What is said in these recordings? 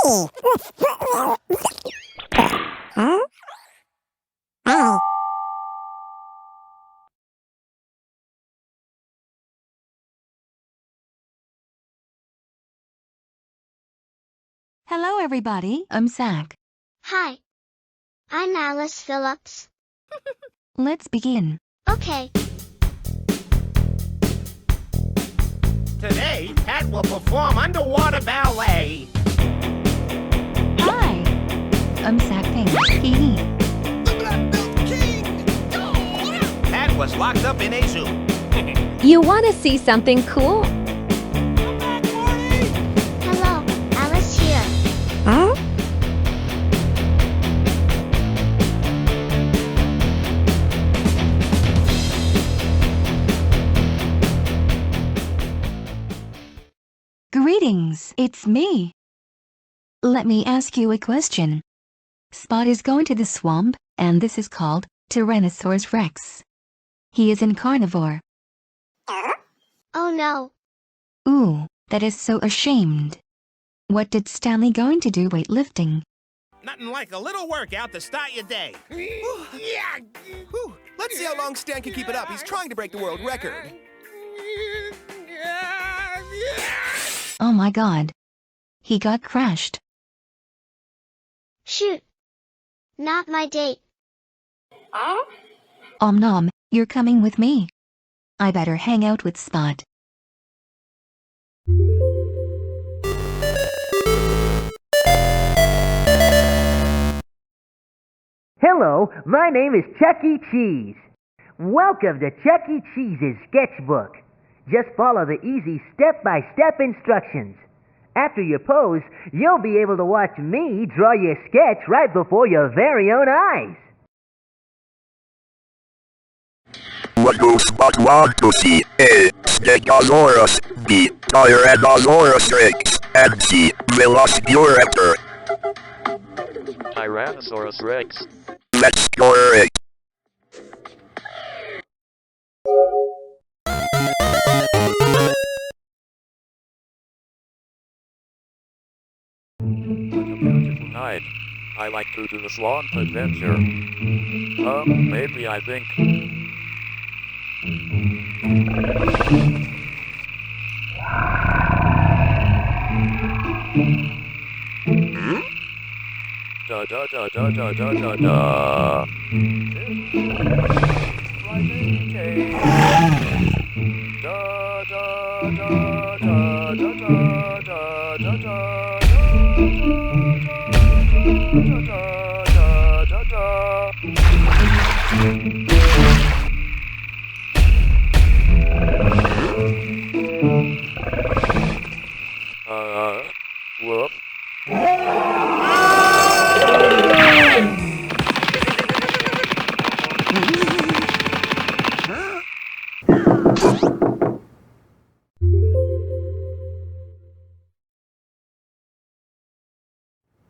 Hello, everybody. I'm Zach. Hi. I'm Alice Phillips. Let's begin. Okay. Today, Pat will perform underwater ballet. Hi. I'm Zach Pink. Hee hee. Pat was locked up in a zoo. You want to see something cool? Hello, Alice here. Huh? Greetings, it's me. Let me ask you a question. Spot is going to the swamp, and this is called Tyrannosaurus rex. He is a carnivore. Oh no. Ooh, that is so ashamed. What did Stanley going to do weightlifting? Nothing like a little workout to start your day. Yeah. Whew. Let's see how long Stan can keep it up. He's trying to break the world record. Oh my god. He got crashed. Shoot. Not my date. Nom, you're coming with me. I better hang out with Spot. Hello, my name is Chuck E. Cheese. Welcome to Chuck E. Cheese's Sketchbook. Just follow the easy step-by-step instructions. After you pose, you'll be able to watch me draw your sketch right before your very own eyes. What do Spot want to see? A. Stegosaurus. B. Tyrannosaurus rex. And C. Velociraptor. Tyrannosaurus rex. Let's correct. Night. I like to do the swamp adventure. Maybe I think. Da da da da da da da da. Da da da da da da da da da. Whoop.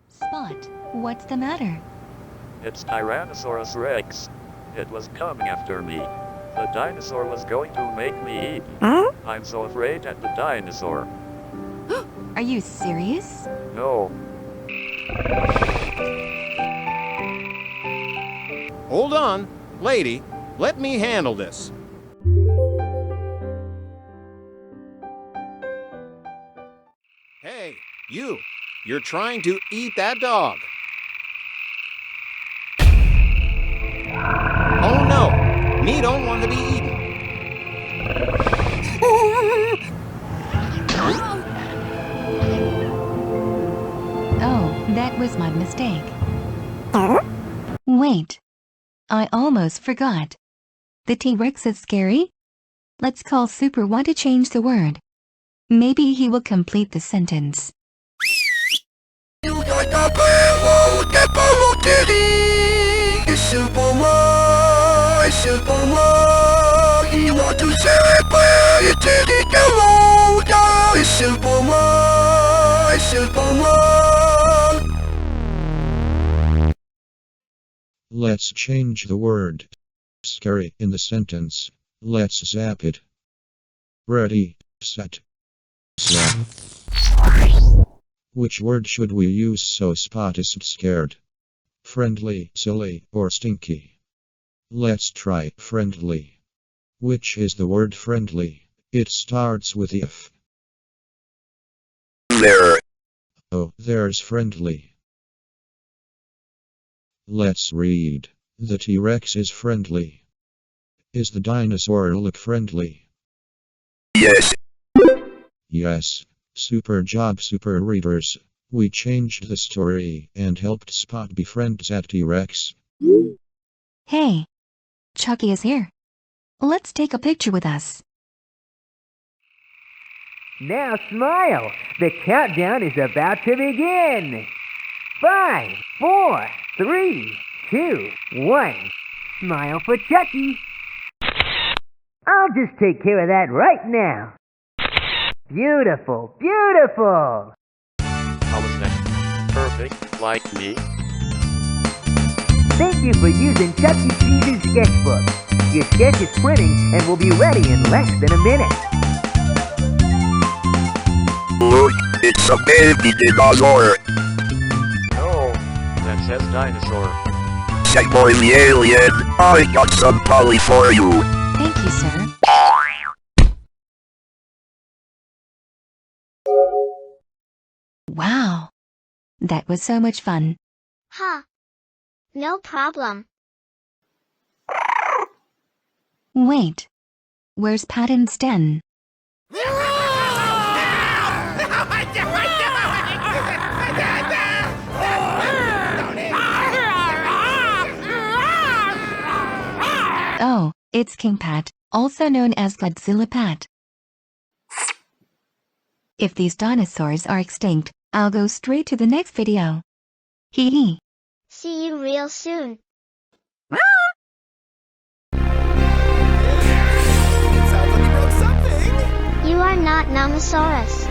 Spot, what's the matter? It's Tyrannosaurus rex. It was coming after me. The dinosaur was going to make me eat. Huh? I'm so afraid at the dinosaur. Are you serious? No. Hold on. Lady, let me handle this. Hey, you. You're trying to eat that dog. Oh no, me don't want to be eaten. Oh, that was my mistake. Wait. I almost forgot. The T-Rex is scary? Let's call Super One to change the word. Maybe he will complete the sentence. You got the barrel, the barrel kitty. It's Super One, Super One. You want to celebrate, you did it alone. It's Super One, Super One. Let's change the word scary in the sentence. Let's zap it. Ready, set, zap. Which word should we use so Spot isn't scared? Friendly, silly, or stinky? Let's try friendly. Which is the word friendly? It starts with F. There. Oh, there's friendly. Let's read. The T-Rex is friendly. Is the dinosaur look friendly? Yes. Yes. Super job, super readers. We changed the story and helped Spot befriend that T-Rex. Hey, Chucky is here. Let's take a picture with us. Now smile. The countdown is about to begin. 5, 4, 3, 2, 1. Smile for Chucky. I'll just take care of that right now. Beautiful, beautiful. How was that? Perfect, like me? Thank you for using Chuck E. Cheese's Sketchbook. Your sketch is printing and will be ready in less than a minute. Look, it's a baby dinosaur. Oh, that says dinosaur. Sackboy the alien, I got some polly for you. Thank you, sir. Wow. That was so much fun. Huh. No problem. Wait. Where's Pat and Sten? Oh, it's King Pat, also known as Godzilla Pat. If these dinosaurs are extinct, I'll go straight to the next video. Hee hee. See you real soon. Sounds like you broke something. You are not Nomosaurus.